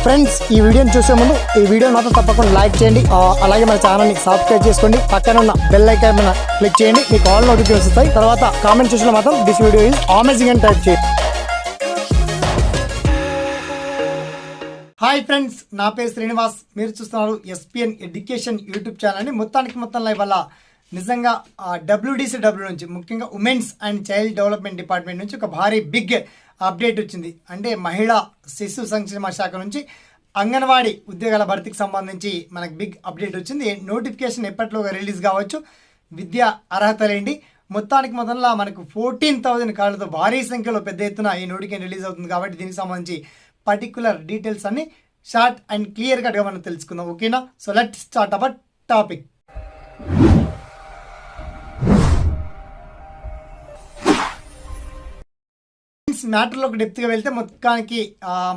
Friends, ఈ వీడియోని చూసే ముందు ఈ వీడియో మాత్రం తప్పకుండా లైక్ చేయండి. అలాగే మన ఛానల్ని సబ్స్క్రైబ్ చేసుకోండి. పక్కన ఉన్న బెల్ ఐకాన్ మీద క్లిక్ చేయండి. మీకు ఆల్ నోటిఫికేషన్స్ వస్తాయి. తర్వాత కామెంట్ సెక్షన్లో మాత్రం దిస్ వీడియో ఈజ్ అమేజింగ్ అని టైప్ చేయండి. హాయ్ ఫ్రెండ్స్, నా పేరు శ్రీనివాస్. మీరు చూస్తున్నారు ఎస్పిఎన్ ఎడ్యుకేషన్ యూట్యూబ్ ఛానల్ని. మొత్తం లైవ్ వల్ల నిజంగా డబ్ల్యూడీసీడబ్ల్యూ నుంచి, ముఖ్యంగా women's and child development department నుంచి ఒక భారీ బిగ్ అప్డేట్ వచ్చింది. అంటే మహిళా శిశు సంక్షేమ శాఖ నుంచి అంగన్వాడీ ఉద్యోగాల భర్తీకి సంబంధించి మనకు బిగ్ అప్డేట్ వచ్చింది. నోటిఫికేషన్ ఎప్పటిలోగా రిలీజ్ కావచ్చు. విద్యా అర్హతలేంటి, మొత్తంలో మనకు 14,000 కాళ్ళతో భారీ సంఖ్యలో పెద్ద ఎత్తున ఈ నోటిఫికేషన్ రిలీజ్ అవుతుంది. కాబట్టి దీనికి సంబంధించి పర్టికులర్ డీటెయిల్స్ అన్ని షార్ట్ అండ్ క్లియర్ కట్గా మనం తెలుసుకుందాం. ఓకేనా? So let start our topic. మ్యాటర్లోకి డెప్త్గా వెళ్తే మొత్తానికి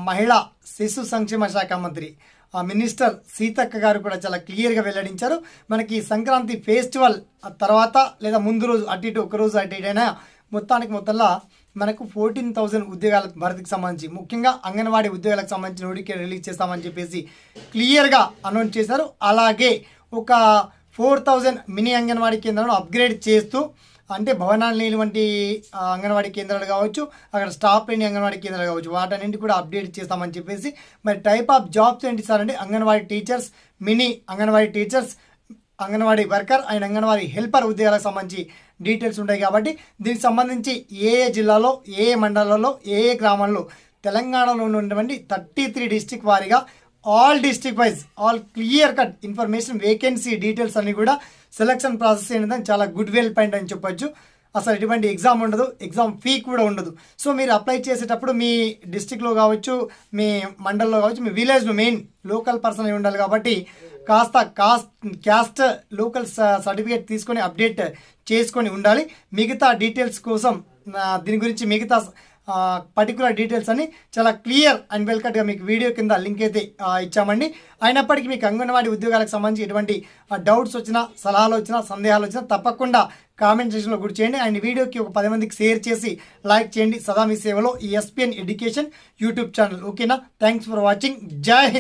మహిళా శిశు సంక్షేమ శాఖ మంత్రి మినిస్టర్ సీతక్క గారు కూడా చాలా క్లియర్గా వెల్లడించారు. మనకి సంక్రాంతి ఫెస్టివల్ తర్వాత లేదా ముందు రోజు అటు ఇటు ఒక రోజు అటు ఇటు అయినా మొత్తంలో మనకు 14,000 ఉద్యోగాల భర్తీకి సంబంధించి, ముఖ్యంగా అంగన్వాడీ ఉద్యోగాలకు సంబంధించి నోటిఫికేషన్ రిలీజ్ చేస్తామని చెప్పేసి క్లియర్గా అనౌన్స్ చేశారు. అలాగే ఒక 4,000 మినీ అంగన్వాడీ కేంద్రాలను అప్గ్రేడ్ చేస్తూ, అంటే భవనాలు లేనివంటి అంగన్వాడీ కేంద్రాలు కావచ్చు, అక్కడ స్టాఫ్ లేని అంగన్వాడీ కేంద్రాలు కావచ్చు, వాటన్నింటి కూడా అప్డేట్ చేస్తామని చెప్పేసి. మరి టైప్ ఆఫ్ జాబ్స్ ఏంటి సార్ అంటే anganwadi teachers, mini anganwadi teachers, anganwadi worker and anganwadi helper ఉద్యోగాలకు సంబంధించి డీటెయిల్స్ ఉంటాయి. కాబట్టి దీనికి సంబంధించి ఏ జిల్లాలో, ఏ మండలాల్లో, ఏ గ్రామాల్లో, తెలంగాణలో ఉన్నటువంటి 33 డిస్ట్రిక్ట్ వారీగా all district wise all clear cut information, vacancy details అన్ని కూడా, సెలక్షన్ ప్రాసెస్ ఏంటంటే చాలా గుడ్ వెల్ పాయింట్ అని చెప్పొచ్చు. అసలు ఎటువంటి ఎగ్జామ్ ఉండదు, ఎగ్జామ్ ఫీ కూడా ఉండదు. సో మీరు అప్లై చేసేటప్పుడు మీ డిస్ట్రిక్ట్లో కావచ్చు, మీ మండల్లో కావచ్చు, మీ విలేజ్లో మెయిన్ లోకల్ పర్సన్ అయి ఉండాలి. కాబట్టి క్యాస్ట్ లోకల్ సర్టిఫికేట్ తీసుకొని అప్డేట్ చేసుకొని ఉండాలి. మిగతా డీటెయిల్స్ కోసం దీని గురించి మిగతా పర్టికులర్ డీటెయిల్స్ అని చాలా క్లియర్ అండ్ వెల్ కట్గా మీకు వీడియో కింద లింక్ అయితే ఇచ్చామండి. అయినప్పటికీ మీకు అంగన్వాడీ ఉద్యోగాలకు సంబంధించి ఎటువంటి డౌట్స్ వచ్చినా, సలహాలు వచ్చినా, సందేహాలు వచ్చినా తప్పకుండా కామెంట్ సెక్షన్లో గుర్తు చేయండి. అండ్ వీడియోకి ఒక 10 మందికి షేర్ చేసి లైక్ చేయండి. సదా మీ సేవలో ఈ ఎస్పిఎన్ ఎడ్యుకేషన్ యూట్యూబ్ ఛానల్. ఓకేనా? Thanks for watching. జై హింద్.